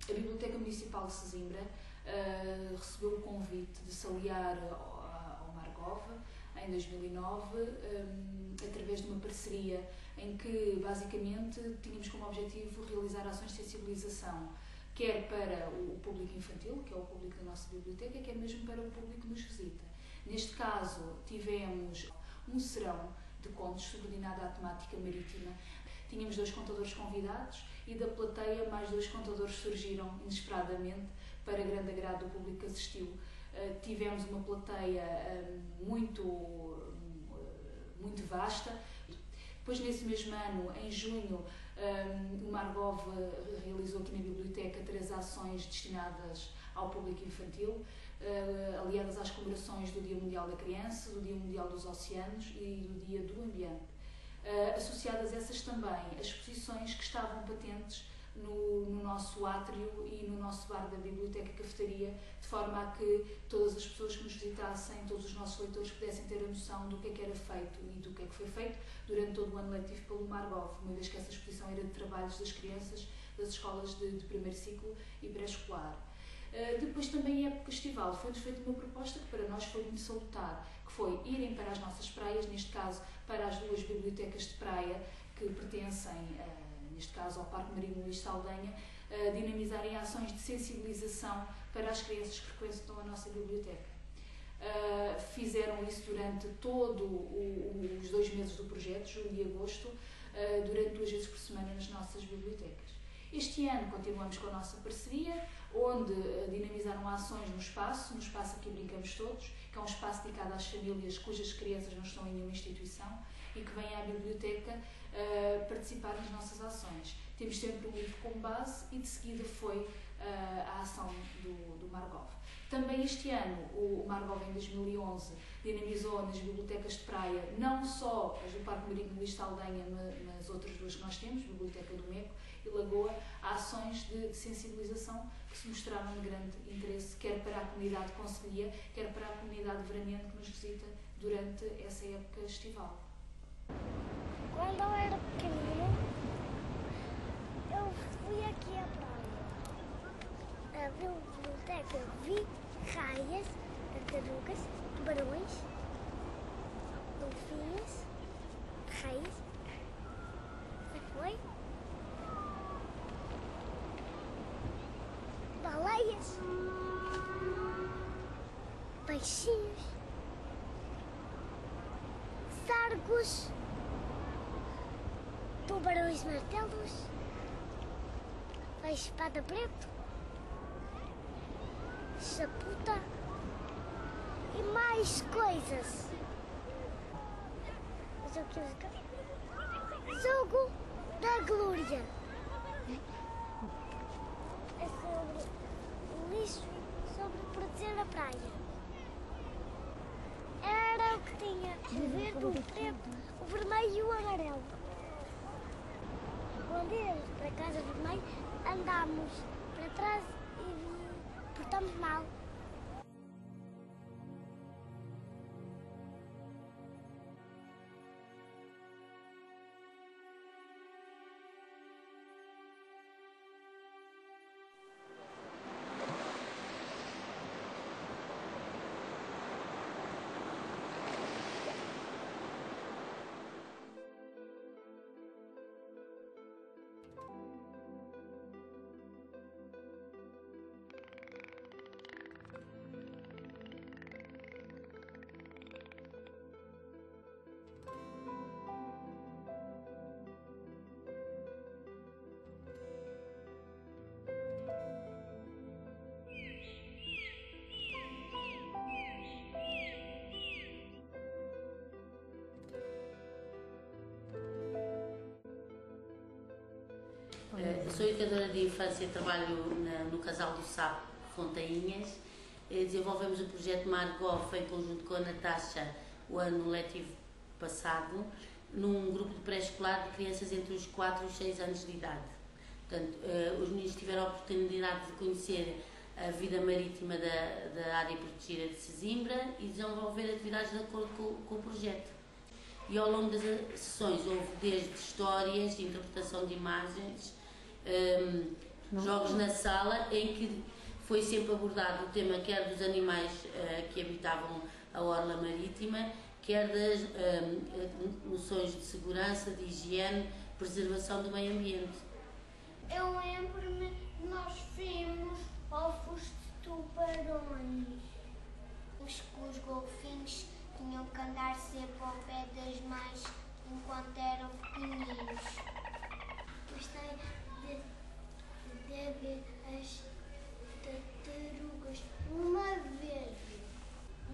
A Biblioteca Municipal de Sesimbra recebeu o convite de se aliar ao Margov em 2009 através de uma parceria em que basicamente tínhamos como objetivo realizar ações de sensibilização, quer para o público infantil, que é o público da nossa biblioteca, quer mesmo para o público que nos visita. Neste caso tivemos um serão de contos subordinado à temática marítima. Tínhamos 2 contadores convidados e da plateia mais 2 contadores surgiram inesperadamente para grande agrado do público que assistiu. Tivemos uma plateia muito vasta. Depois, nesse mesmo ano, em junho, o Margov realizou aqui na biblioteca 3 ações destinadas ao público infantil, aliadas às comemorações do Dia Mundial da Criança, do Dia Mundial dos Oceanos e do Dia do Ambiente. Associadas a essas também as exposições que estavam patentes no nosso átrio e no nosso bar da biblioteca cafetaria, de forma a que todas as pessoas que nos visitassem, todos os nossos leitores pudessem ter a noção do que é que era feito e do que é que foi feito durante todo o ano letivo pelo Margov, uma vez que essa exposição era de trabalhos das crianças das escolas de primeiro ciclo e pré-escolar. Depois também a época estival foi-nos feita uma proposta que para nós foi muito salutar, que foi irem para as nossas praias, neste caso para as 2 bibliotecas de praia que pertencem, neste caso ao Parque Marítimo Luís Saldanha, dinamizarem ações de sensibilização para as crianças que frequentam a nossa biblioteca. Fizeram isso durante todos os 2 meses do projeto, julho e agosto, durante 2 vezes por semana nas nossas bibliotecas. Este ano continuamos com a nossa parceria, onde dinamizaram ações no espaço Aqui Brincamos Todos, que é um espaço dedicado às famílias cujas crianças não estão em nenhuma instituição e que vêm à biblioteca participar nas nossas ações. Temos sempre um livro como base e de seguida foi a ação do Margov. Também este ano, o Margov em 2011 dinamizou nas bibliotecas de praia, não só as do Parque Marítimo Luís Saldanha, mas outras 2 que nós temos, Biblioteca do Meco e Lagoa, ações de sensibilização que se mostraram de grande interesse, quer para a comunidade concelhia, quer para a comunidade veranense que nos visita durante essa época estival. Quando eu era pequenino, eu fui aqui à praia. A biblioteca, vi raias, tartarugas, tubarões, golfinhos, reis. O que foi? Baleias, peixinhos, sargos, tubarões martelos, peixe espada preto, chaputa e mais coisas. Jogo da Glória. É sobre o lixo, sobre proteger a praia. Era o que tinha o verde, o preto, o vermelho e o amarelo. Quando íamos para a casa do vermelho, andámos para trás e portamos mal. Sou educadora de infância, trabalho no Casal do Sapo, Fontainhas. Desenvolvemos o projeto Margov em conjunto com a Natasha o ano letivo passado, num grupo de pré-escolar de crianças entre os 4 e os 6 anos de idade. Portanto, os meninos tiveram a oportunidade de conhecer a vida marítima da área protegida de Sesimbra e desenvolver atividades de acordo com o projeto. E ao longo das sessões houve desde histórias, interpretação de imagens, jogos na sala, em que foi sempre abordado o tema quer dos animais que habitavam a orla marítima, quer das noções de segurança, de higiene, preservação do meio ambiente. Eu lembro-me que nós vimos ovos de tubarões. Os golfinhos tinham que andar sempre ao pé das mães enquanto eram pequeninos. Gostei de ver as tartarugas uma vez.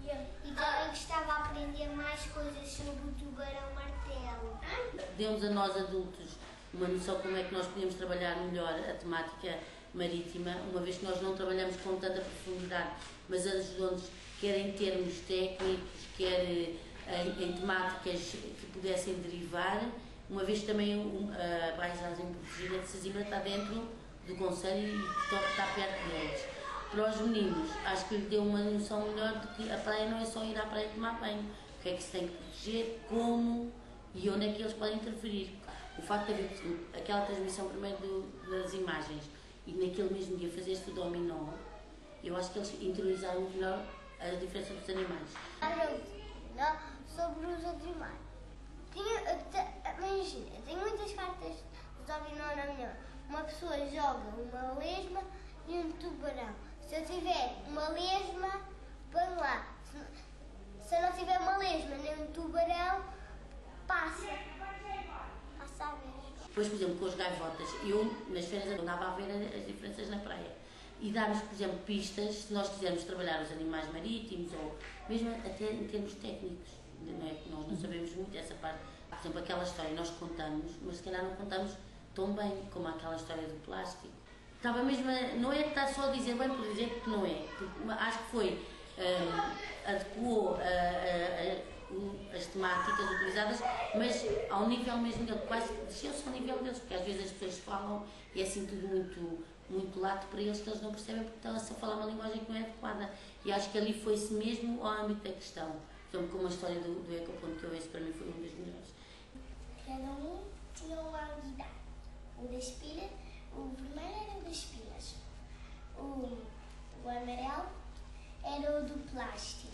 E também gostava de aprender mais coisas sobre o tubarão-martelo. Deu-nos a nós adultos uma noção de como é que nós podíamos trabalhar melhor a temática marítima, uma vez que nós não trabalhamos com tanta profundidade, mas ajudou-nos quer em termos técnicos, quer em temáticas que pudessem derivar, uma vez que também a paisagem protegida de Sesimbra está dentro do concelho e está perto deles. Para os meninos, acho que lhe deu uma noção melhor de que a praia não é só ir à praia tomar banho, o que é que se tem que proteger, como e onde é que eles podem interferir. O facto de haver aquela transmissão primeiro das imagens e naquele mesmo dia fazer-se o dominó, eu acho que eles interiorizaram melhor a diferença dos animais. Sobre os animais. Imagina, tenho muitas cartas de dominó na minha. Uma pessoa joga uma lesma e um tubarão. Se eu tiver uma lesma, põe lá. Se eu não tiver uma lesma nem um tubarão, passa a vez. Depois, por exemplo, com as gaivotas, eu nas férias andava a ver as diferenças na praia. E dar-nos, por exemplo, pistas, se nós quisermos trabalhar os animais marítimos ou mesmo até em termos técnicos. Não é que nós não sabemos muito essa parte. Por exemplo, aquela história nós contamos, mas se calhar não contamos tão bem como aquela história do plástico. Estava mesmo, não é que está só a dizer bem por dizer que não é, porque acho que foi, adequou as temáticas utilizadas, mas ao nível mesmo dele, quase desceu-se ao nível deles, porque às vezes as pessoas falam e é assim tudo muito lato para eles que eles não percebem porque estão-se a falar uma linguagem que não é adequada. E acho que ali foi-se mesmo ao âmbito da questão. Por exemplo, como a história do ecoponto, que eu esse para mim foi um dos melhores. Cada um tinha uma habilidade. O vermelho era o das pilhas. O amarelo era o do plástico.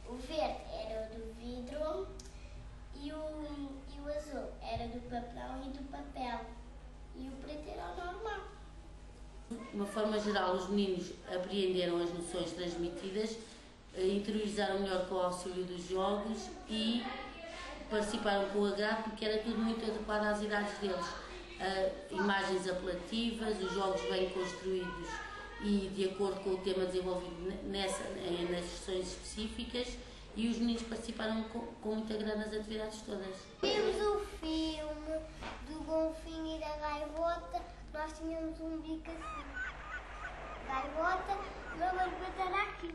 O verde era o do vidro e o azul era do papelão e do papel. E o preto era o normal. De uma forma geral, os meninos apreenderam as noções transmitidas, interiorizaram melhor com o auxílio dos jogos e participaram com o agrado porque era tudo muito adequado às idades deles. Imagens apelativas, os jogos bem construídos e de acordo com o tema desenvolvido nas sessões específicas, e os meninos participaram com muita grana nas atividades todas. Vimos o filme do golfinho e da gaivota, nós tínhamos um bico assim. Gaivota, uma barbata era aqui.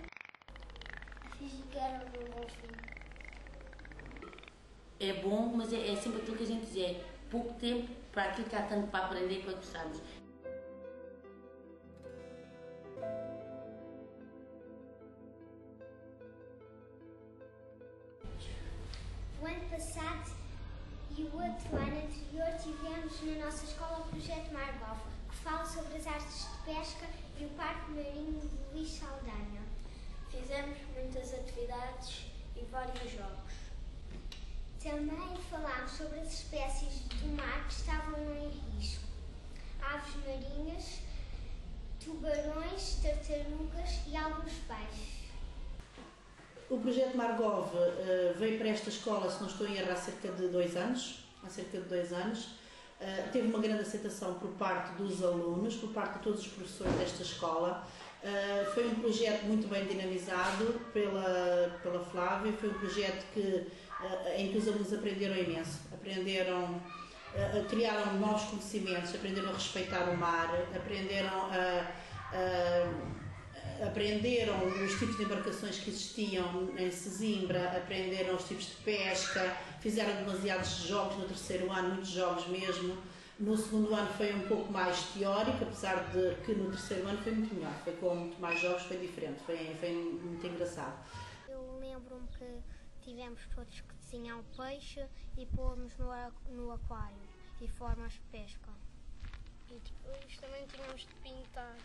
Fingi que era um golfinho. É bom, mas é sempre aquilo que a gente diz, é pouco tempo para aquilo que há tanto para aprender e para gostarmos. O ano passado e o outro ano anterior tivemos na nossa escola o projeto Margov, que fala sobre as artes de pesca e o Parque Marinho de Luís Saldanha. Fizemos muitas atividades e vários jogos. Também falámos sobre as espécies do mar que estavam em risco. Aves marinhas, tubarões, tartarugas e alguns peixes. O projeto Margov veio para esta escola, se não estou em erro, há cerca de 2 anos. Teve uma grande aceitação por parte dos alunos, por parte de todos os professores desta escola. Foi um projeto muito bem dinamizado pela Flávia, foi um projeto em que os alunos aprenderam imenso. Aprenderam criaram novos conhecimentos, aprenderam a respeitar o mar, aprenderam os tipos de embarcações que existiam em Sesimbra, aprenderam os tipos de pesca, fizeram demasiados jogos no terceiro ano, muitos jogos mesmo. No segundo ano foi um pouco mais teórico, apesar de que no terceiro ano foi muito melhor, foi com muito mais jogos, foi diferente, foi muito engraçado. Eu lembro-me que tivemos todos que desenhar um peixe e pôrmos no aquário e formas de pesca. E depois também tínhamos de pintar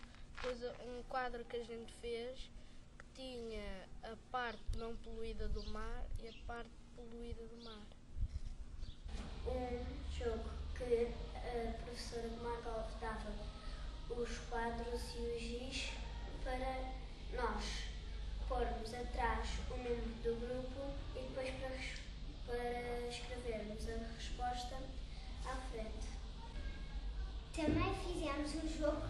um quadro que a gente fez que tinha a parte não poluída do mar e a parte poluída do mar. Um jogo que a professora Margot dava os quadros e o giz para nós pormos atrás o número do grupo e depois para escrevermos a resposta à frente. Também fizemos um jogo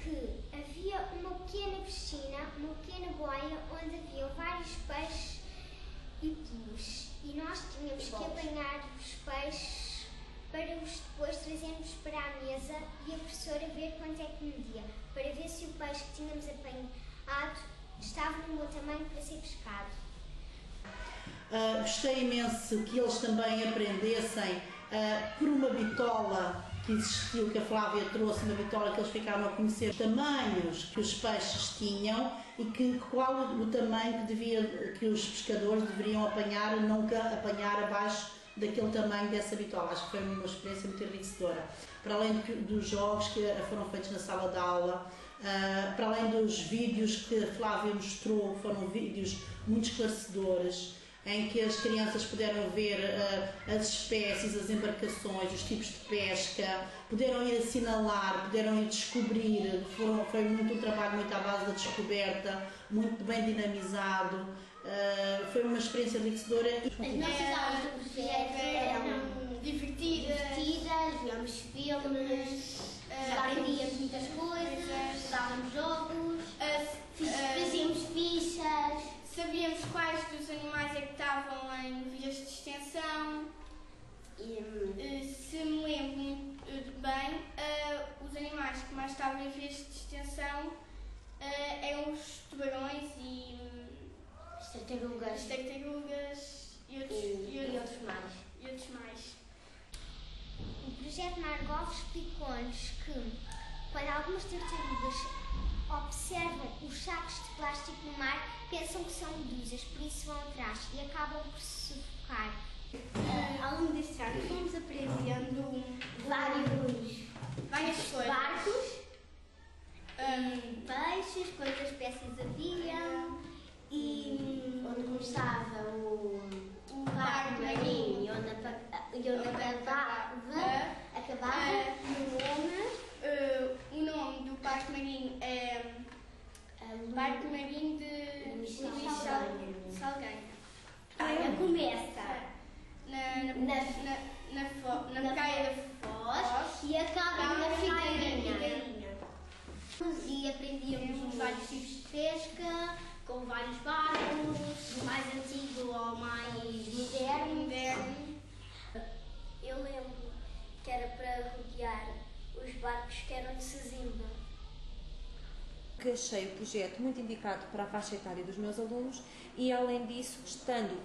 que havia uma pequena piscina, uma pequena boia onde havia vários peixes e pelos. E nós tínhamos que apanhar os peixes para os depois trazermos para a mesa e a professora ver quanto é que media, para ver se o peixe que tínhamos apanhado estava no bom tamanho para ser pescado. Gostei imenso que eles também aprendessem por uma bitola que existiu, que a Flávia trouxe, uma bitola que eles ficaram a conhecer os tamanhos que os peixes tinham e qual o tamanho que os pescadores deveriam apanhar, nunca apanhar abaixo daquele tamanho dessa bitola. Acho que foi uma experiência muito enriquecedora. Para além dos jogos que foram feitos na sala de aula, para além dos vídeos que a Flávia mostrou, foram vídeos muito esclarecedores, em que as crianças puderam ver as espécies, as embarcações, os tipos de pesca, puderam ir assinalar, puderam ir descobrir. Foi muito um trabalho muito à base da descoberta, muito bem dinamizado. Foi uma experiência enriquecedora. As nossas aulas do projeto eram divertidas, víamos filmes, aprendíamos muitas coisas, jogávamos jogos, fazíamos fichas. Sabíamos quais dos animais é que estavam em vias de extinção. Se me lembro muito bem, os animais que mais estavam em vias de extinção eram os tubarões e As tartarugas e outros mais. O projeto Margot explicou-nos que quando algumas tartarugas observam os sacos de plástico no mar, pensam que são medusas, por isso vão atrás e acabam por se sufocar. Ao longo deste ano fomos aprendendo várias coisas. barcos, peixes, quantas espécies haviam e onde começava o parque marinho, onde acabava o nome do parque marinho é Parque Marinho de Luís Salganha. Começa na Praia da Foz e acaba na Figueirinha. E aprendíamos vários tipos de pesca, com vários barcos, do mais antigo ao mais moderno. Eu lembro que era para rodear os barcos que eram de Sesimbra. Que achei o projeto muito indicado para a faixa etária dos meus alunos e, além disso,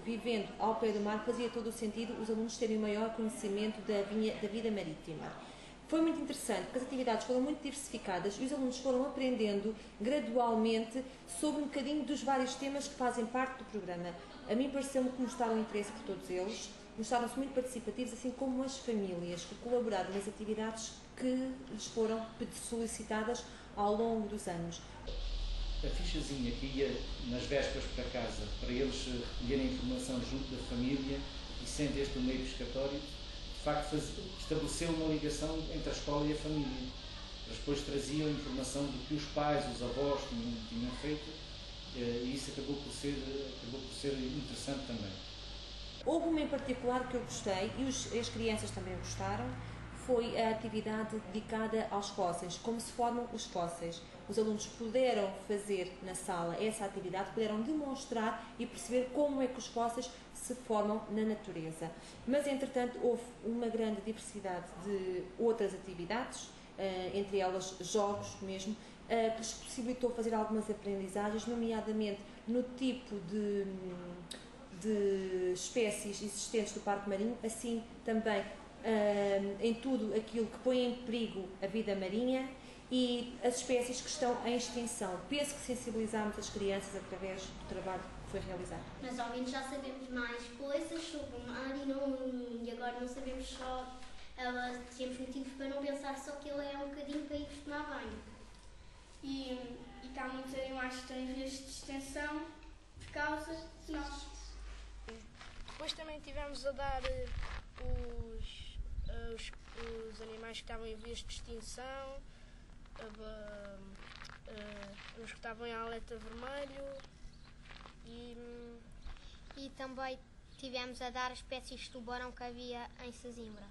vivendo ao pé do mar, fazia todo o sentido os alunos terem um maior conhecimento da vida marítima. Foi muito interessante, porque as atividades foram muito diversificadas e os alunos foram aprendendo gradualmente sobre um bocadinho dos vários temas que fazem parte do programa. A mim pareceu-me que mostraram interesse por todos eles, mostraram-se muito participativos, assim como as famílias que colaboraram nas atividades que lhes foram solicitadas ao longo dos anos. A fichazinha que ia nas vésperas para casa, para eles recolherem informação junto da família e sendo este o meio pescatório, de facto estabeleceu uma ligação entre a escola e a família. Eles depois traziam informação do que os pais, os avós tinham feito e isso acabou por ser interessante também. Houve uma em particular que eu gostei e as crianças também gostaram, foi a atividade dedicada aos fósseis, como se formam os fósseis. Os alunos puderam fazer na sala essa atividade, puderam demonstrar e perceber como é que os fósseis se formam na natureza. Mas, entretanto, houve uma grande diversidade de outras atividades, entre elas jogos mesmo, que lhes possibilitou fazer algumas aprendizagens, nomeadamente no tipo de espécies existentes do Parque Marinho, assim também em tudo aquilo que põe em perigo a vida marinha e as espécies que estão em extinção. Penso que sensibilizámos as crianças através do trabalho que foi realizado. Mas ao menos já sabemos mais coisas sobre o mar e agora não sabemos só, temos motivos para não pensar só que ele é um bocadinho para ir tomar banho. E que há muitos animais que estão em vias de extinção por causa de nós. Depois também tivemos a dar os animais que estavam em vias de extinção, os que estavam em alerta vermelho e também tivemos a dar espécies de tubarão que havia em Sesimbra.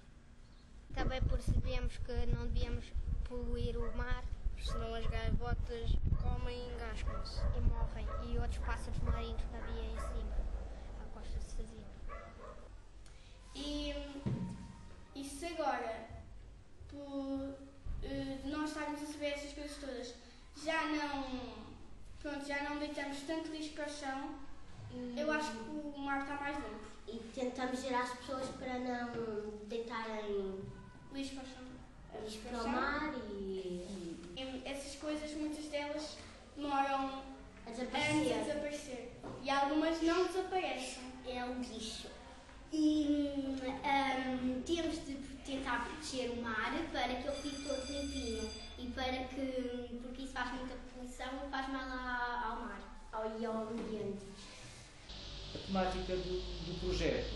Também percebemos que não devíamos poluir o mar, senão as gaivotas comem e engascam-se e morrem, e outros pássaros marinhos que havia em Sesimbra, à costa de Sesimbra. E se agora, por nós estarmos a saber essas coisas todas, já não deitamos tanto lixo para o chão, eu acho que o mar está mais limpo. E tentamos gerar as pessoas para não deitarem Lixo para o chão. lixo para o mar e essas coisas, muitas delas demoram a anos a desaparecer. E algumas não desaparecem. É um lixo. E temos de tentar proteger o mar para que ele fique todo limpinho e porque isso faz muita poluição e faz mal ao mar e ao ambiente. A temática do projeto,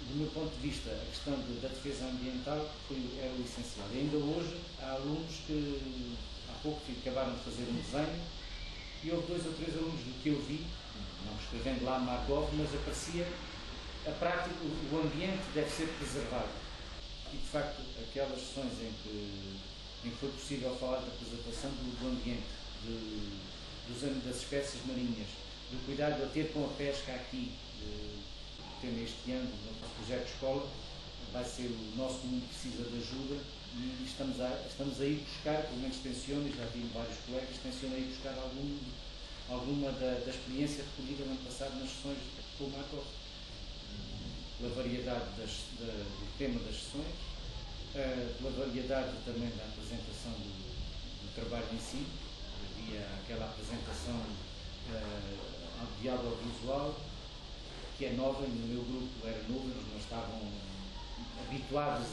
do meu ponto de vista, a questão da defesa ambiental era o essencial. E ainda hoje há alunos que há pouco acabaram de fazer um desenho e houve 2 ou 3 alunos do que eu vi, não escrevendo lá Margov, mas aparecia a prática, o ambiente deve ser preservado. E de facto, aquelas sessões em que foi possível falar da preservação do ambiente, das espécies marinhas, do cuidado a ter com a pesca aqui, tema este ano, no nosso projeto de escola, vai ser o nosso mundo precisa de ajuda e estamos a ir buscar, pelo menos tenciono, e já tive vários colegas, tenciono a ir buscar alguma da experiência recolhida no ano passado nas sessões com o Marcos, pela variedade do tema das sessões, pela variedade também da apresentação do trabalho em si. Havia aquela apresentação de audiovisual, que é nova, e no meu grupo era novo, eles não estavam habituados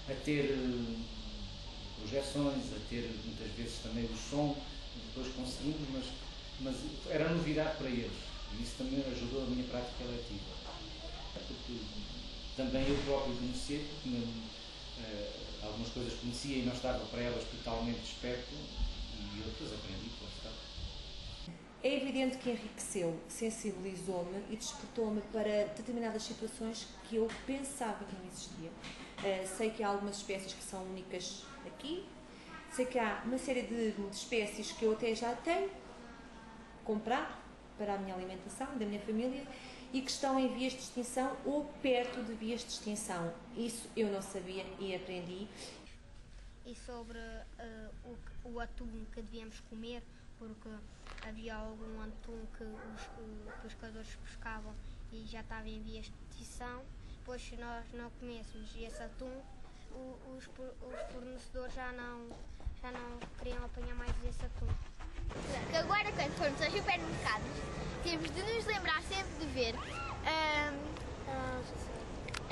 a ter projeções, a ter muitas vezes também o som, depois conseguimos, mas era novidade para eles, e isso também ajudou a minha prática letiva. Porque também eu próprio conhecia, porque algumas coisas conhecia e não estava para elas totalmente desperto, e outras aprendi, claro está. É evidente que enriqueceu, sensibilizou-me e despertou-me para determinadas situações que eu pensava que não existiam. Sei que há algumas espécies que são únicas aqui, sei que há uma série de espécies que eu até já tenho comprar para a minha alimentação, da minha família, e que estão em vias de extinção ou perto de vias de extinção. Isso eu não sabia e aprendi. E sobre o atum que devíamos comer, porque havia algum atum que os pescadores pescavam e já estava em vias de extinção. Pois se nós não comêssemos esse atum, os fornecedores já não queriam apanhar mais esse atum. Que agora, quando formos aos supermercados, temos de nos lembrar sempre de ver,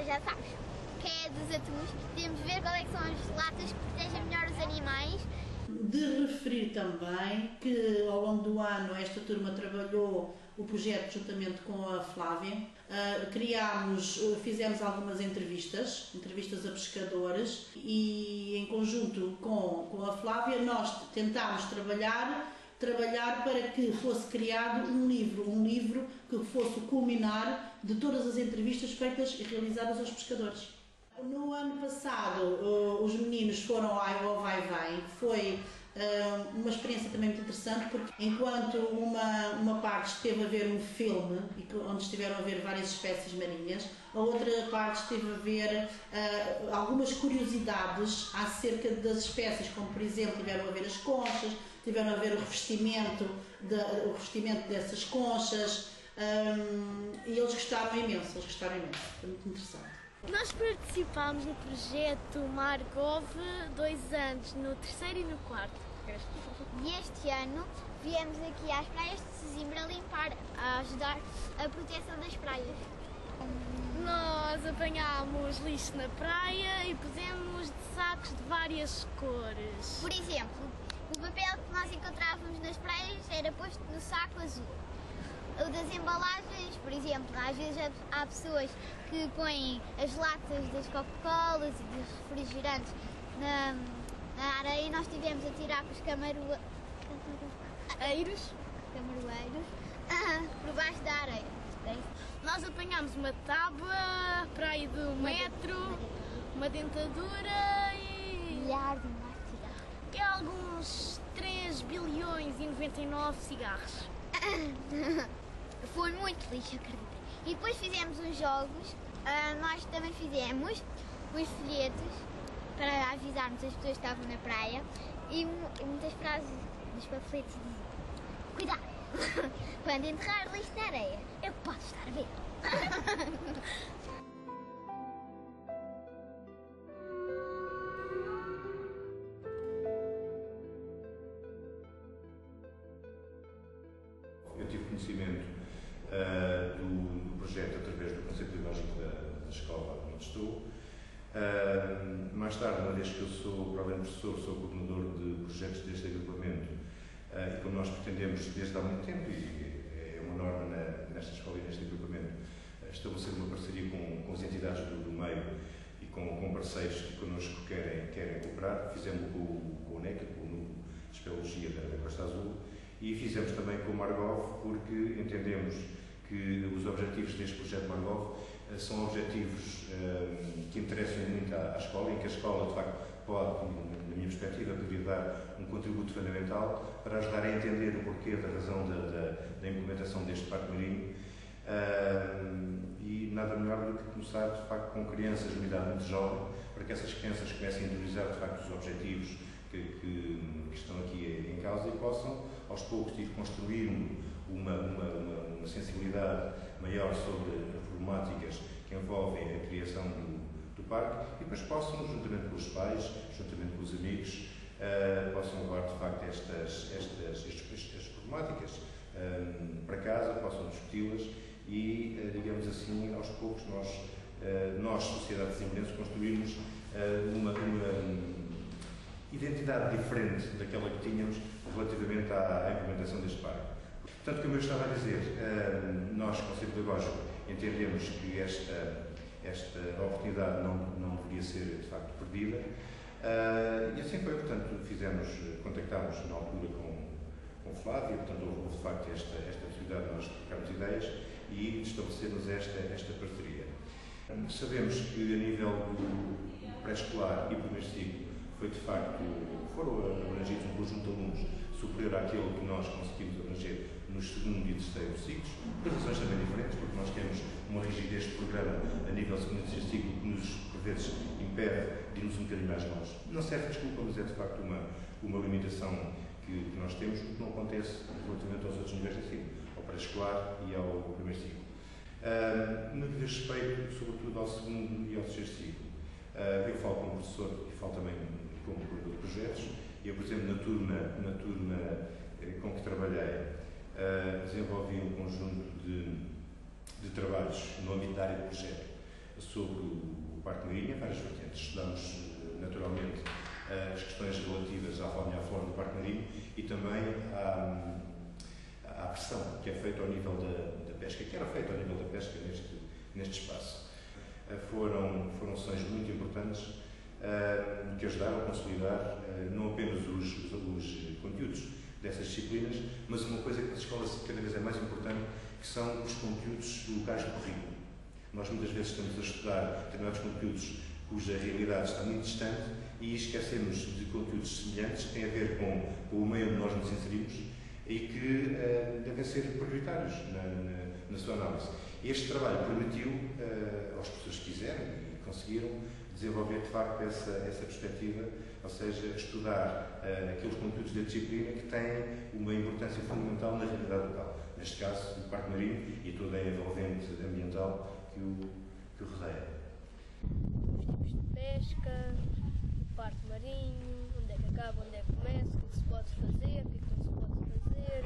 já sabes, que é dos atuns, temos de ver qual é que são as latas que protegem melhor os animais. De referir também que ao longo do ano esta turma trabalhou o projeto juntamente com a Flávia. Fizemos algumas entrevistas a pescadores e em conjunto com a Flávia nós tentámos trabalhar para que fosse criado um livro que fosse o culminar de todas as entrevistas feitas e realizadas aos pescadores. No ano passado, os meninos foram ao Vai-Vem, que foi uma experiência também muito interessante, porque enquanto uma parte esteve a ver um filme, onde estiveram a ver várias espécies marinhas, a outra parte esteve a ver algumas curiosidades acerca das espécies, como por exemplo, tiveram a ver as conchas, tiveram a ver o revestimento dessas conchas, e eles gostaram imenso, foi muito interessante. Nós participámos no projeto Margov 2 anos, no 3º e no 4º. E este ano viemos aqui às praias de Sesimbra limpar, a ajudar a proteção das praias. Nós apanhámos lixo na praia e pusemos de sacos de várias cores. Por exemplo, o papel que nós encontrávamos nas praias era posto no saco azul. O das embalagens, por exemplo, às vezes há pessoas que põem as latas das Coca-Colas e dos refrigerantes na areia, e nós tivemos a tirar com os camaroeiros por baixo da areia. Nós apanhámos uma tábua para aí de 1 metro, uma dentadura e... milhares e milhares de cigarros. E alguns 3 bilhões e 99 cigarros. Foi muito lixo, acredito. E depois fizemos uns jogos, nós também fizemos uns folhetos para avisarmos as pessoas que estavam na praia, e muitas frases dos panfletos diziam: cuidado, quando enterrar lixo na areia, eu posso estar a ver. Eu tive conhecimento do projeto através do Conselho Pedagógico da escola onde estou. Mais tarde, uma vez que eu sou, para além de professor, sou coordenador de projetos deste agrupamento, e como nós pretendemos desde há muito tempo, e é uma norma nesta escola e neste agrupamento, estabelecer uma parceria com as entidades do meio e com parceiros que connosco querem cooperar. Fizemos com o NECA, com o Núcleo de Espeleologia da Costa Azul, e fizemos também com o Margov, porque entendemos que os objetivos deste projeto Margov são objetivos que interessam muito à escola, em que a escola, de facto, pode, na minha perspectiva, poder dar um contributo fundamental para ajudar a entender o porquê da razão da implementação deste parque marinho, e nada melhor do que começar, de facto, com crianças de uma idade muito jovem, para que essas crianças comecem a interiorizar, de facto, os objetivos que estão aqui em causa, e possam, aos poucos, ir construindo uma sensibilidade maior sobre problemáticas que envolvem a criação do parque, e depois possam, juntamente com os pais, juntamente com os amigos, possam levar, de facto, estas problemáticas para casa, possam discuti-las e, digamos assim, aos poucos nós sociedade sesimbrense, construirmos uma identidade diferente daquela que tínhamos relativamente à implementação deste parque. Portanto, como eu estava a dizer, nós, Conselho Pedagógico, entendemos que esta oportunidade não deveria ser, de facto, perdida, e assim foi. Portanto, contactámos na altura com Flávia, portanto, houve, de facto, esta possibilidade de nós trocarmos ideias e de estabelecermos esta parceria. Sabemos que, a nível do pré-escolar e primeiro ciclo, foram abrangidos um conjunto de alunos superior àquele que nós conseguimos abranger nos segundo e terceiro ciclos, por razões também diferentes, porque nós temos uma rigidez de programa a nível segundo e terceiro ciclo que nos, por vezes, impede de irmos um bocadinho mais longe. Não serve desculpa, mas é de facto uma limitação que nós temos, o que não acontece relativamente aos outros níveis de ensino, ao pré-escolar e ao primeiro ciclo. No que diz respeito, sobretudo, ao segundo e ao terceiro ciclo, eu falo como professor e falo também como coordenador de projetos. Eu, por exemplo, na turma com que trabalhei, desenvolvi um conjunto de trabalhos no âmbito da área de projeto sobre o Parque Marinho, várias vertentes. Estudamos, naturalmente, as questões relativas à fauna e à flora do Parque Marinho e também à pressão que é feita ao nível da pesca, que era feita ao nível da pesca neste espaço. Foram sessões muito importantes que ajudaram a consolidar não apenas os conteúdos dessas disciplinas, mas uma coisa que nas escolas cada vez é mais importante, que são os conteúdos locais do currículo. Nós muitas vezes estamos a estudar determinados conteúdos cuja realidade está muito distante e esquecemos de conteúdos semelhantes que têm a ver com o meio onde nós nos inserimos e que devem ser prioritários na sua análise. Este trabalho permitiu aos professores que quiseram e conseguiram desenvolver de facto essa perspectiva, ou seja, estudar aqueles conteúdos da disciplina que têm uma importância fundamental na realidade local. Neste caso, o Parque Marinho e toda a envolvente ambiental que o rodeia. Os tipos de pesca, o Parque Marinho, onde é que acaba, onde é que começa, o que se pode fazer, o que não se pode fazer,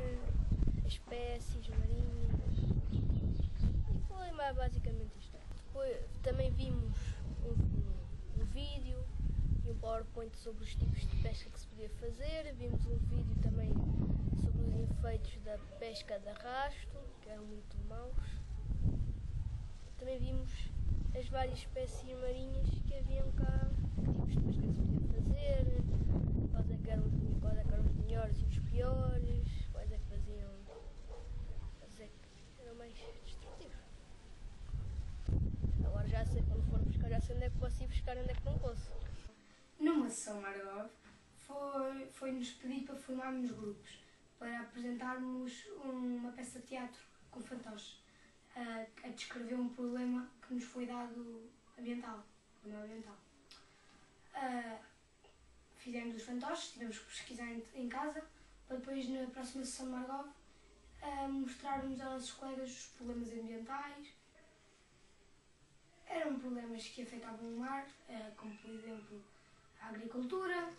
as espécies marinhas. E foi mais basicamente isto. Depois também vimos um vídeo e um PowerPoint sobre os tipos de pesca que se podia fazer. Vimos um vídeo também sobre os efeitos da pesca de arrasto, que eram muito maus. Também vimos as várias espécies marinhas que haviam cá, que tipos de pesca que se podia fazer, quais é que eram os melhores e os piores, quais é que faziam, quais é que eram mais destrutivos. Agora já sei, quando for pescar, já sei onde é que posso ir pescar e onde é que não posso. Numa sessão Margov, foi-nos pedido para formarmos grupos, para apresentarmos uma peça de teatro com fantoches, a descrever um problema que nos foi dado ambiental, fizemos os fantoches, tivemos que pesquisar em casa, para depois na próxima sessão de Margov mostrarmos aos nossos colegas os problemas ambientais. Eram problemas que afetavam o mar, como por exemplo a agricultura,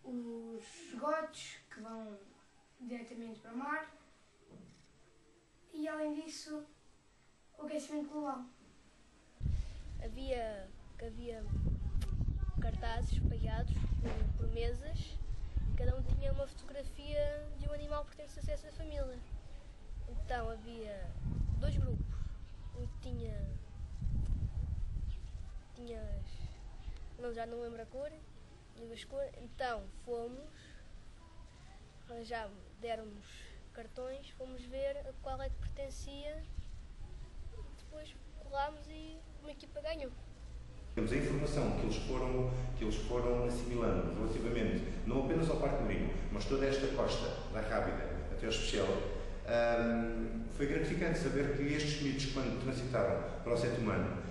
os esgotos que vão diretamente para o mar e, além disso, o aquecimento global. Havia cartazes espalhados por mesas, cada um tinha uma fotografia de um animal que pertence a essa família. Então havia dois grupos, um que tinha já não lembro a cor, então já deram-nos cartões, fomos ver a qual é que pertencia, depois colámos e uma equipa ganhou. Temos a informação que eles foram assimilando relativamente, não apenas ao Parque Marinho, mas toda esta costa da Rábida até ao Especial. Foi gratificante saber que estes miúdos, quando transitaram para o seto humano,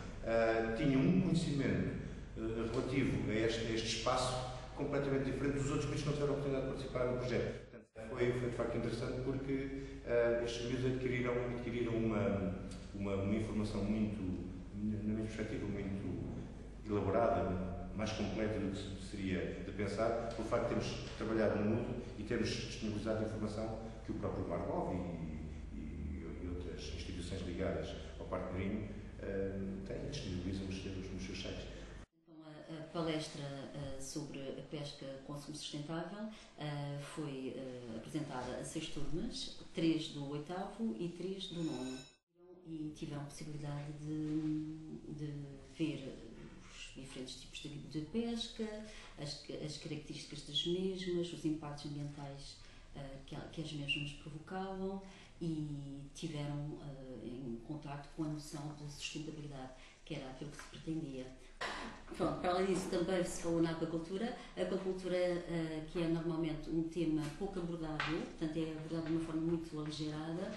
tinham um conhecimento relativo a este espaço completamente diferente dos outros miúdos que não tiveram a oportunidade de participar no projeto. Portanto, foi de facto interessante porque estes miúdos adquiriram uma informação muito, na minha perspectiva, muito elaborada, mais completa do que seria de pensar, pelo facto de termos trabalhado no mundo e termos disponibilizado informação que o próprio Margov e outras instituições ligadas ao Parque Marinho têm e disponibilizam nos seus sites. Então, a palestra sobre a pesca consumo sustentável foi apresentada a 6 turmas, 3 do 8º e 3 do 9º. E tiveram a possibilidade de ver os diferentes tipos de pesca, as características das mesmas, os impactos ambientais que as mesmas provocavam e tiveram em contacto com a noção de sustentabilidade, que era aquilo que se pretendia. Pronto, para além disso também se falou na aquacultura, que é normalmente um tema pouco abordado, portanto é abordado de uma forma muito aligerada.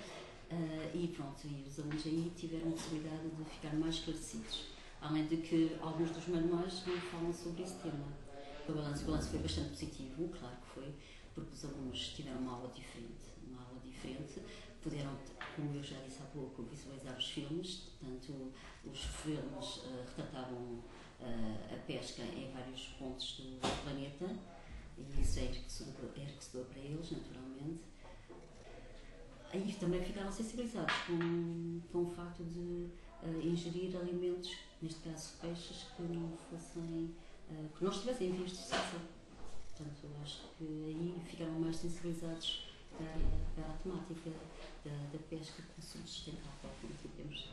E pronto, e os alunos aí tiveram a possibilidade de ficar mais esclarecidos, além de que alguns dos manuais não falam sobre esse tema. O balanço foi bastante positivo, claro que foi, porque os alunos tiveram uma aula diferente, puderam, como eu já disse há pouco, visualizar os filmes, portanto os filmes retratavam a pesca em vários pontos do planeta, e isso é enriquecedor para eles, naturalmente. Aí também ficaram sensibilizados com o facto de ingerir alimentos, neste caso peixes, que não estivessem em vias de extinção. Portanto, acho que aí ficaram mais sensibilizados para a temática da pesca de consumo sustentável, como temos.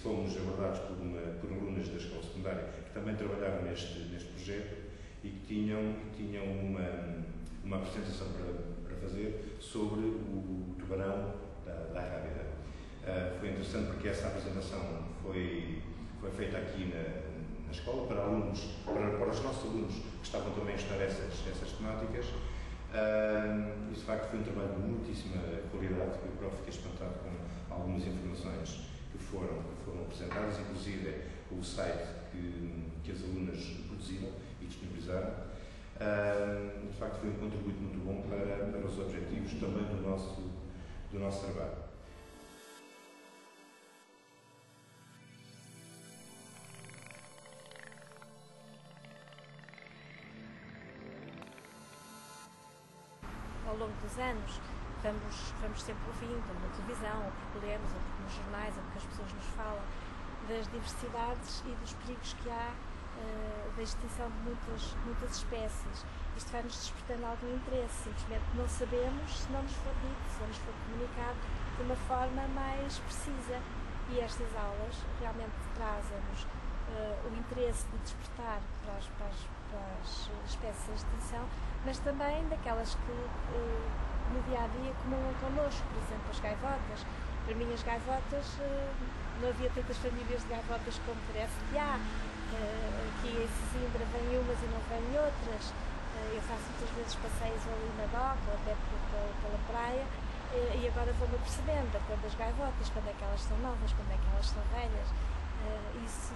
fomos abordados por alunas da escola secundária que também trabalhavam neste projeto e que tinham uma apresentação para fazer sobre o tubarão da Rábida. Foi interessante porque essa apresentação foi feita aqui na escola para alunos, para os nossos alunos que estavam também a estudar essas temáticas. E de facto foi um trabalho de muitíssima qualidade. Eu próprio fiquei espantado com algumas informações que foram apresentadas, inclusive o site que as alunas produziram e disponibilizaram. De facto foi um contributo muito bom para os objetivos também do nosso trabalho. Ao longo dos anos vamos sempre ouvindo na televisão, ou porque lemos, ou porque nos jornais, ou porque as pessoas nos falam das diversidades e dos perigos que há da extinção de muitas espécies. Isto vai-nos despertando algum interesse, simplesmente não sabemos se não nos for dito, se não nos for comunicado de uma forma mais precisa. E estas aulas realmente trazem-nos o interesse de despertar para as espécies em extinção, mas também daquelas que no dia-a-dia comungam connosco, por exemplo, as gaivotas. Para mim as gaivotas, não havia tantas famílias de gaivotas como parece que há. Aqui em Sesimbra vêm umas e não vêm outras. Eu faço muitas vezes passeios ali na doca, ou até pela praia, e agora vou-me percebendo da cor das gaivotas, quando é que elas são novas, quando é que elas são velhas. Isso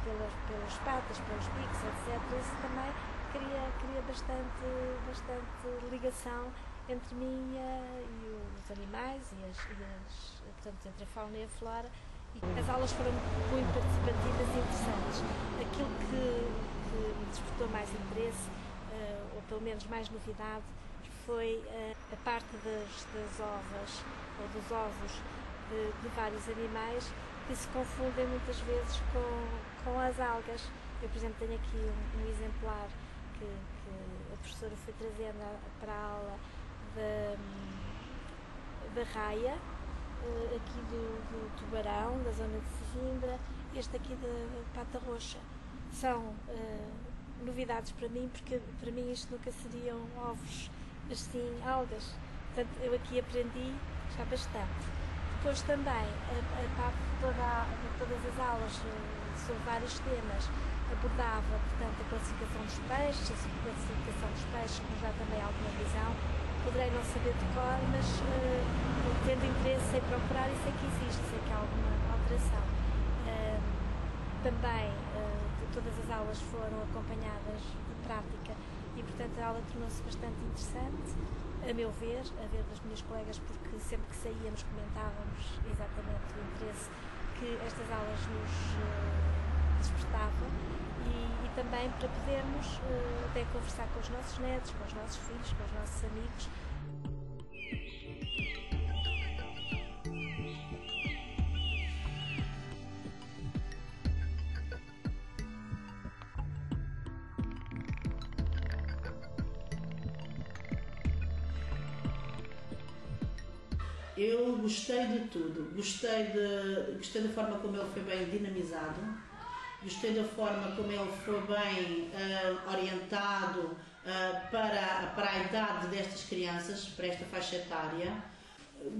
pelas patas, pelos bicos, etc. Isso também cria bastante ligação entre mim e os animais portanto, entre a fauna e a flora. E as aulas foram muito participativas e interessantes. Aquilo que me despertou mais interesse, ou pelo menos mais novidade, foi a parte das ovas ou dos ovos de vários animais que se confundem muitas vezes com as algas. Eu, por exemplo, tenho aqui um exemplar que a professora foi trazendo para a aula da raia, aqui do tubarão, da zona de Sesimbra, este aqui da pata roxa. São novidades para mim, porque para mim isto nunca seriam ovos, mas sim algas. Portanto, eu aqui aprendi já bastante. Depois também a parte de todas as aulas sobre vários temas abordava, portanto, a classificação dos peixes, como já também há alguma visão. Poderei não saber de cor, mas tendo interesse, sei procurar e sei que existe, sei que há alguma alteração. Também todas as aulas foram acompanhadas de prática e, portanto, a aula tornou-se bastante interessante, a meu ver, a ver das minhas colegas, porque sempre que saíamos comentávamos exatamente o interesse que estas aulas nos despertavam e também para podermos até conversar com os nossos netos, com os nossos filhos, com os nossos amigos. Eu gostei de tudo, gostei da forma como ele foi bem dinamizado, gostei da forma como ele foi bem orientado para a idade destas crianças, para esta faixa etária.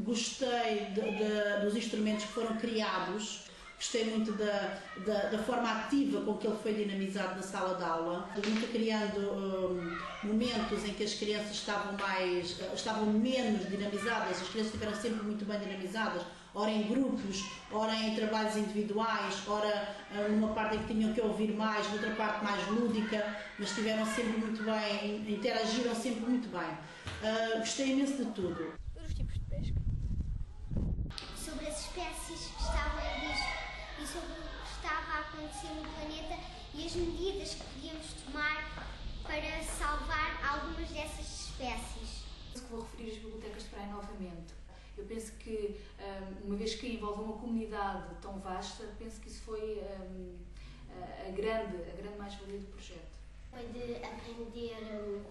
Gostei dos instrumentos que foram criados, gostei muito da forma ativa com que ele foi dinamizado na sala de aula, nunca criando momentos em que as crianças estavam menos dinamizadas. As crianças estiveram sempre muito bem dinamizadas, ora em grupos, ora em trabalhos individuais, ora numa parte em que tinham que ouvir mais, noutra parte mais lúdica, mas estiveram sempre muito bem, interagiram sempre muito bem. Gostei imenso de tudo. Os tipos de pesca. Sobre as espécies que estavam em risco e sobre o que estava a acontecer no planeta e as medidas que podíamos tomar para salvar algumas dessas espécies. Vou referir as bibliotecas de praia novamente. Eu penso que, uma vez que envolve uma comunidade tão vasta, penso que isso foi a grande mais-valia do projeto. Foi de aprender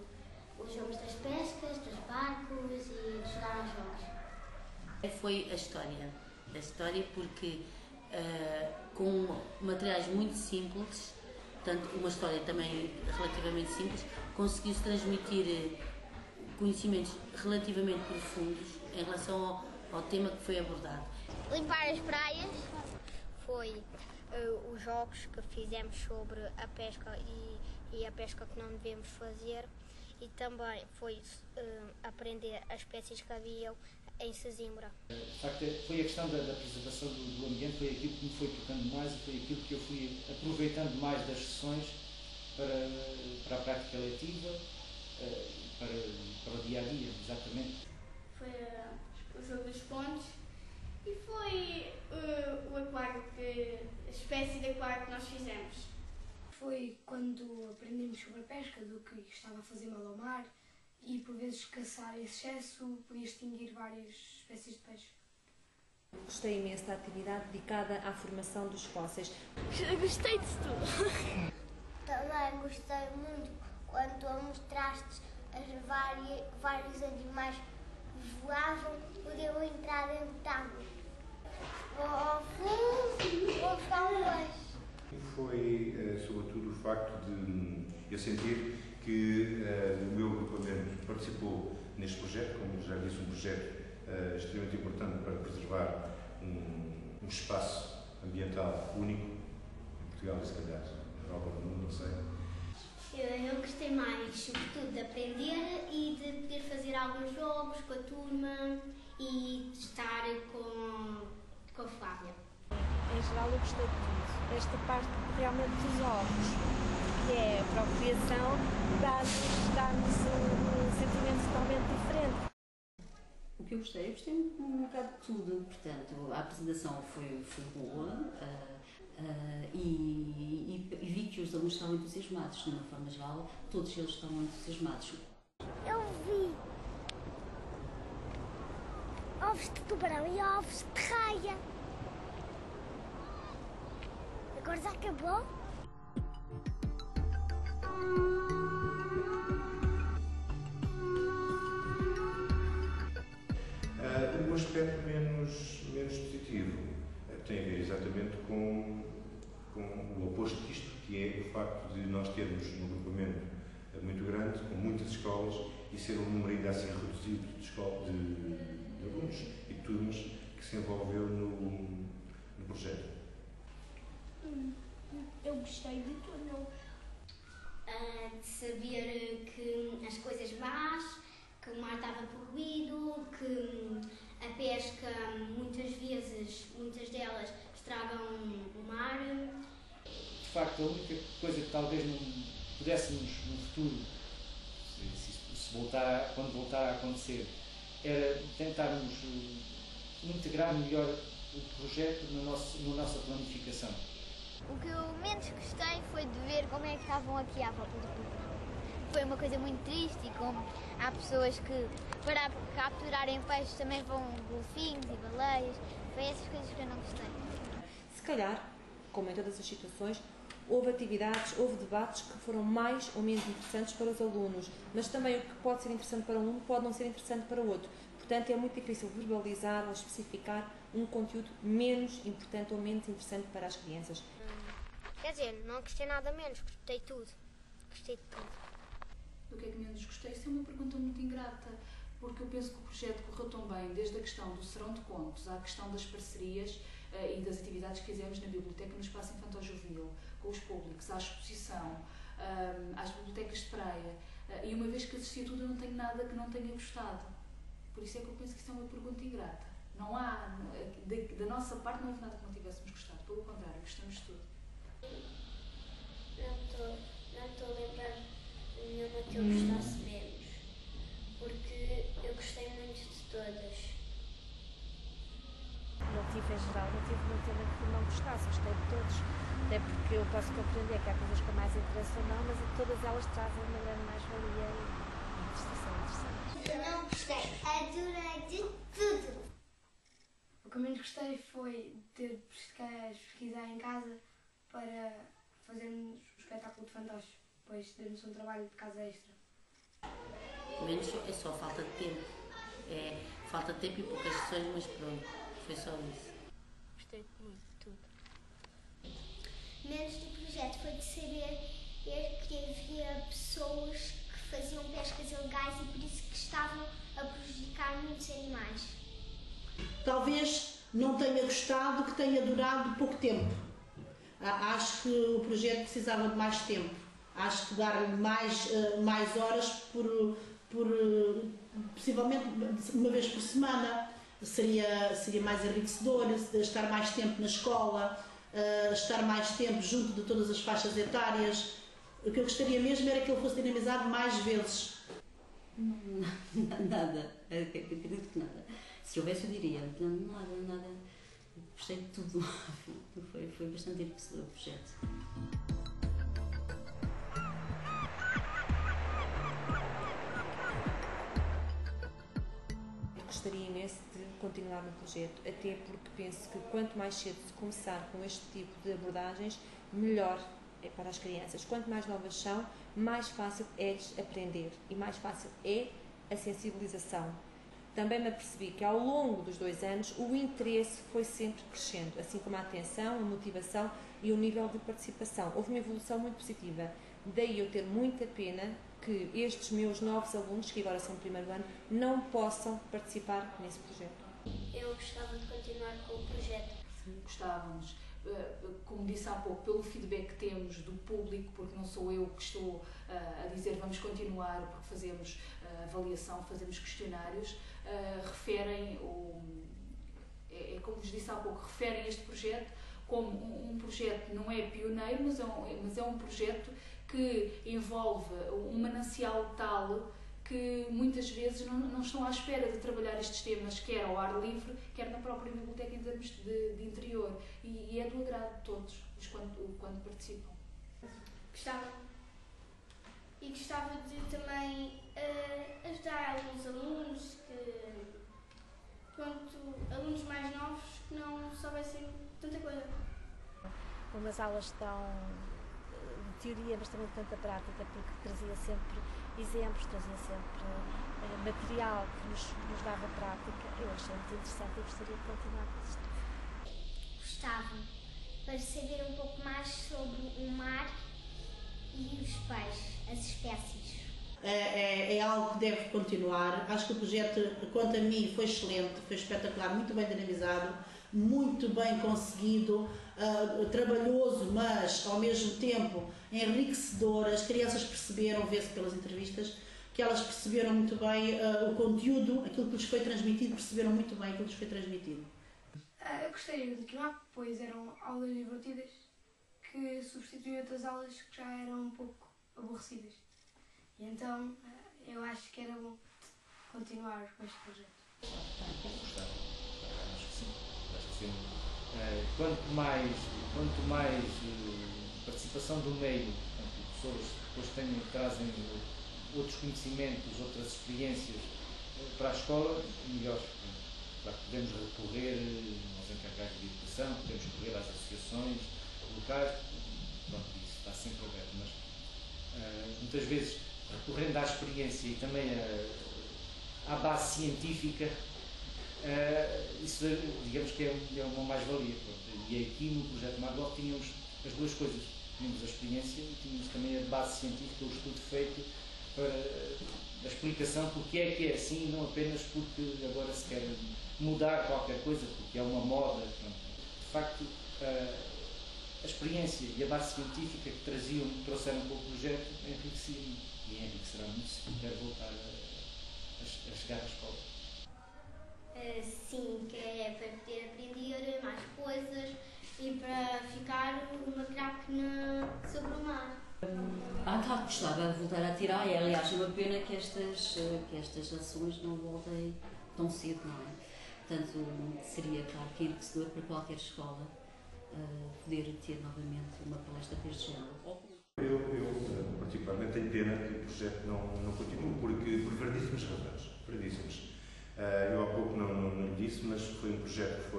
os jogos das pescas, dos barcos e de jogar aos jogos. Foi a história porque com materiais muito simples, portanto, uma história também relativamente simples, conseguiu-se transmitir conhecimentos relativamente profundos em relação ao tema que foi abordado. Limpar as praias. Foi os jogos que fizemos sobre a pesca e a pesca que não devemos fazer, e também foi aprender as espécies que haviam em Sesimbra. De facto, foi a questão da preservação do ambiente, foi aquilo que me foi tocando mais e foi aquilo que eu fui aproveitando mais das sessões para a prática letiva, para o dia-a-dia, exatamente. Foi o jogo dos pontos e foi o aquário, a espécie de aquário que nós fizemos. Foi quando aprendemos sobre a pesca, do que estava a fazer mal ao mar, e por vezes caçar em excesso podia extinguir várias espécies de peixe. Gostei imenso da atividade dedicada à formação dos fósseis. Gostei de tudo. Também gostei muito quando tu mostraste vários animais que voavam, podiam entrar dentro de água. Ao fundo, vou buscar um peixe. Foi, sobretudo, o facto de eu sentir que o meu agrupamento participou neste projeto, como já disse, um projeto extremamente importante para preservar um espaço ambiental único em Portugal e, se calhar, na Europa do mundo, não sei. Eu gostei mais, sobretudo, de aprender e de poder fazer alguns jogos com a turma e de estar com a Flávia. Em geral, eu gostei de tudo. Esta parte realmente dos jogos, que é a procriação, dá-nos um sentimento totalmente diferente. O que eu gostei um bocado de tudo. Portanto, a apresentação foi boa e vi que os alunos estavam entusiasmados. De uma forma geral, todos eles estavam entusiasmados. Eu vi ovos de tubarão e ovos de raia. Agora já acabou? Um aspecto menos positivo tem a ver exatamente com o oposto disto, que é o facto de nós termos um agrupamento muito grande, com muitas escolas, e ser um número ainda assim reduzido de alunos e de turmas que se envolveu no projeto. Eu gostei de tudo. De saber que as coisas más, que o mar estava poluído, que a pesca muitas delas estragam o mar. De facto, a única coisa que talvez não pudéssemos no futuro, quando voltar a acontecer, era tentarmos integrar melhor o projeto na nossa planificação. O que eu menos gostei foi de ver como é que estavam aqui à volta do público. Foi uma coisa muito triste, e como há pessoas que, para capturarem peixes, também vão golfinhos e baleias. Foi essas coisas que eu não gostei. Se calhar, como em todas as situações, houve atividades, houve debates que foram mais ou menos interessantes para os alunos, mas também o que pode ser interessante para um aluno pode não ser interessante para o outro. Portanto, é muito difícil verbalizar ou especificar um conteúdo menos importante ou menos interessante para as crianças. Quer dizer, não gostei nada menos, gostei de tudo. Gostei de tudo. Do que é que menos gostei? Isso é uma pergunta muito ingrata, porque eu penso que o projeto correu tão bem, desde a questão do serão de contos, à questão das parcerias e das atividades que fizemos na biblioteca, no espaço infantil-juvenil, com os públicos, à exposição, às bibliotecas de praia, e uma vez que assisti a tudo, eu não tenho nada que não tenha gostado. Por isso é que eu penso que isso é uma pergunta ingrata. Não há, da nossa parte, não houve nada que não tivéssemos gostado, pelo contrário, gostamos de tudo. Não estou a lembrar nenhuma que eu gostasse menos, porque eu gostei muito de todas. Não tive em geral, não tive muito tema que não gostasse, gostei de todos, até porque eu posso compreender que há coisas com mais interesse ou não, mas todas elas trazem uma grande mais-valia e são interessantes. Eu não gostei, adorei de tudo. O que eu menos gostei foi ter de pesquisar em casa para fazermos o espetáculo de fantoches, depois termos um trabalho de casa extra. Menos é só falta de tempo. É falta de tempo e poucas sessões, mas pronto, foi só isso. Gostei muito de tudo. menos do projeto foi de saber que havia pessoas que faziam pescas ilegais e por isso que estavam a prejudicar muitos animais. Talvez não tenha gostado que tenha durado pouco tempo. Acho que o projeto precisava de mais tempo. Acho que dar-lhe mais horas possivelmente uma vez por semana seria mais enriquecedor, estar mais tempo na escola, estar mais tempo junto de todas as faixas etárias. O que eu gostaria mesmo era que ele fosse dinamizado mais vezes. Nada, acredito que nada. Se houvesse eu diria, nada. Gostei de tudo. Foi bastante enriquecedor o projeto. Gostaria imenso de continuar no projeto, até porque penso que quanto mais cedo se começar com este tipo de abordagens, melhor é para as crianças. Quanto mais novas são, mais fácil é aprender e mais fácil é a sensibilização. Também me apercebi que ao longo dos 2 anos o interesse foi sempre crescendo, assim como a atenção, a motivação e o nível de participação. Houve uma evolução muito positiva. Daí eu ter muita pena que estes meus novos alunos, que agora são do 1º ano, não possam participar nesse projeto. Eu gostava de continuar com o projeto. Gostávamos, como disse há pouco, pelo feedback que temos do público, porque não sou eu que estou a dizer vamos continuar, porque fazemos avaliação, fazemos questionários, referem, como vos disse há pouco, referem este projeto como um projeto não é pioneiro, mas é um projeto que envolve um manancial tal que muitas vezes não estão à espera de trabalhar estes temas, quer ao ar livre, quer na própria biblioteca em termos de interior. E é do agrado de todos os quando participam. Gostava. E gostava de também ajudar alguns alunos, alunos mais novos que não soubessem tanta coisa. Umas aulas tão de teoria, mas também de tanta prática, porque trazia sempre exemplos, trazia sempre material que nos dava prática. Eu achei muito interessante e gostaria de continuar com isto. Gostava, para saber um pouco mais sobre o mar e os peixes, as espécies. É algo que deve continuar. Acho que o projeto, quanto a mim, foi excelente, foi espetacular, muito bem dinamizado, muito bem conseguido, trabalhoso, mas ao mesmo tempo enriquecedor. As crianças perceberam, vê-se pelas entrevistas, que elas perceberam muito bem o conteúdo, aquilo que lhes foi transmitido, perceberam muito bem aquilo que lhes foi transmitido. Eu gostaria de continuar, pois eram aulas divertidas que substituíam outras aulas que já eram um pouco aborrecidas. E então eu acho que era bom continuar com este projeto. Gostava. Acho que sim. Quanto mais participação do meio, pessoas que depois trazem outros conhecimentos, outras experiências para a escola, melhor. Claro que podemos recorrer aos encarregados de educação, podemos recorrer às associações locais, pronto, isso está sempre aberto, mas muitas vezes recorrendo à experiência e também à base científica, isso digamos que é uma mais-valia. E aqui no projeto Margot tínhamos as duas coisas, tínhamos a experiência e tínhamos também a base científica, o estudo feito para a explicação porque é que é assim, não apenas porque agora se quer mudar qualquer coisa, porque é uma moda. De facto, a experiência e a base científica que trouxeram para o projeto enriqueciam e enriquecerá muito se puder voltar a chegar à escola. Sim, que é para poder aprender mais coisas e para ficar uma craque sobre o mar. Gostava de voltar a tirar e aliás é uma pena que estas ações não voltem tão cedo, não é? Portanto, seria claro que enriquecedor para qualquer escola poder ter novamente uma palestra deste género. Eu particularmente tenho pena que o projeto não continue, porque por variedíssimas razões. Eu há pouco não lhe disse, mas foi um projeto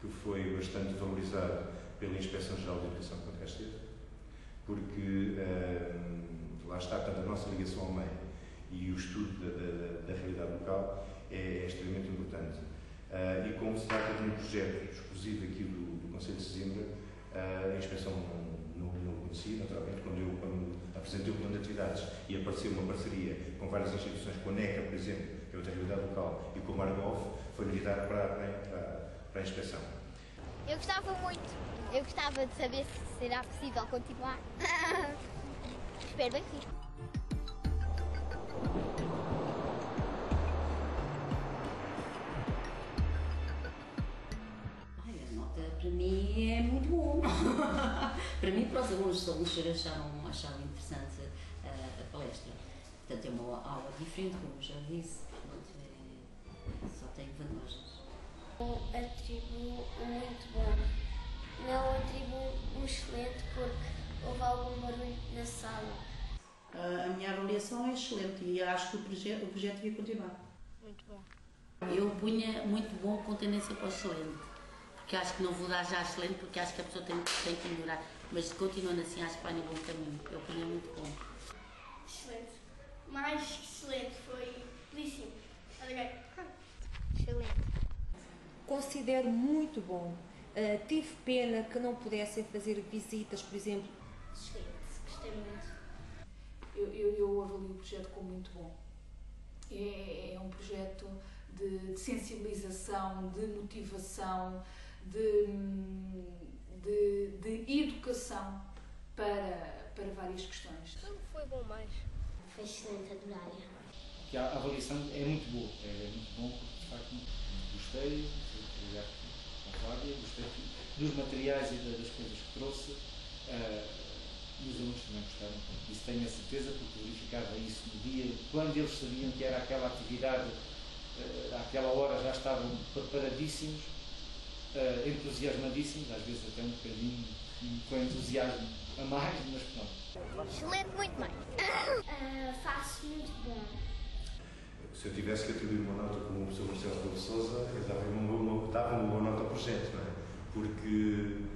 que foi bastante valorizado pela Inspeção-Geral de Educação quando cá esteve, porque lá está, portanto, a nossa ligação ao meio e o estudo da realidade local é extremamente importante. E como se trata de um projeto exclusivo aqui do Concelho de Sesimbra, A inspeção não conhecia, naturalmente, quando apresentei o plano de atividades e apareceu uma parceria com várias instituições, com a NECA, por exemplo, que é outra realidade local, e com o Margov, foi enviado para a inspeção. Eu gostava muito. Eu gostava de saber se será possível continuar. Espero bem que sim. A nota para mim é muito bom. Para mim, para os alunos acharam interessante a palestra. Portanto, é uma aula diferente, como já disse. Portanto, só tem vantagens. Eu atribuo muito bom. Não atribuo um excelente porque houve algum barulho na sala. A minha avaliação é excelente e acho que o projeto devia continuar. Muito bom. Eu punha muito bom com tendência para o excelente, porque acho que não vou dar já excelente, porque acho que a pessoa tem que melhorar, mas continuando assim acho que vai no bom caminho. Eu punha muito bom. Excelente. Mais excelente, foi belíssimo. Adorei. Excelente. Considero muito bom. Tive pena que não pudessem fazer visitas, por exemplo. Excelente, gostei muito. Eu avalio o projeto como muito bom. É um projeto de sensibilização, de motivação, de educação para várias questões. Foi bom mais. Foi excelente, adorei. Que a avaliação é muito boa, é muito bom porque de facto gostei de trabalhar com a Flávia, gostei dos materiais e das coisas que trouxe. E os alunos também gostaram. Isso tenho a certeza, porque verificava isso no dia, quando eles sabiam que era aquela atividade, àquela hora já estavam preparadíssimos, entusiasmadíssimos, às vezes até um bocadinho com entusiasmo a mais, mas pronto. Excelente, muito mais. Faço muito bom. Se eu tivesse que atribuir uma nota como o professor Marcelo Rebelo de Sousa, eu dava uma boa nota ao projeto, não é? Porque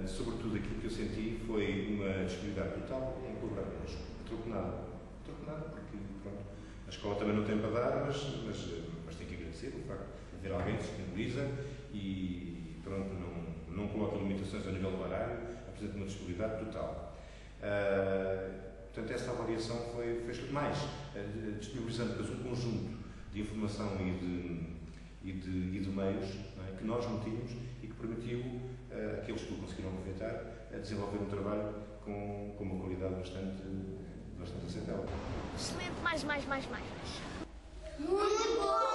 sobretudo aquilo que eu senti foi uma disponibilidade total em colaborar connosco. Troco nada, porque pronto, a escola também não tem para dar, mas tem que agradecer o facto de haver alguém que se disponibiliza e pronto, não coloca limitações a nível do horário, apresenta uma disponibilidade total. Portanto, essa avaliação foi mais, disponibilizando depois um conjunto de informação e de meios, não é, que nós não tínhamos e que permitiu aqueles que o conseguiram aproveitar a desenvolver um trabalho com uma qualidade bastante aceitável. Excelente, mais. Muito bom!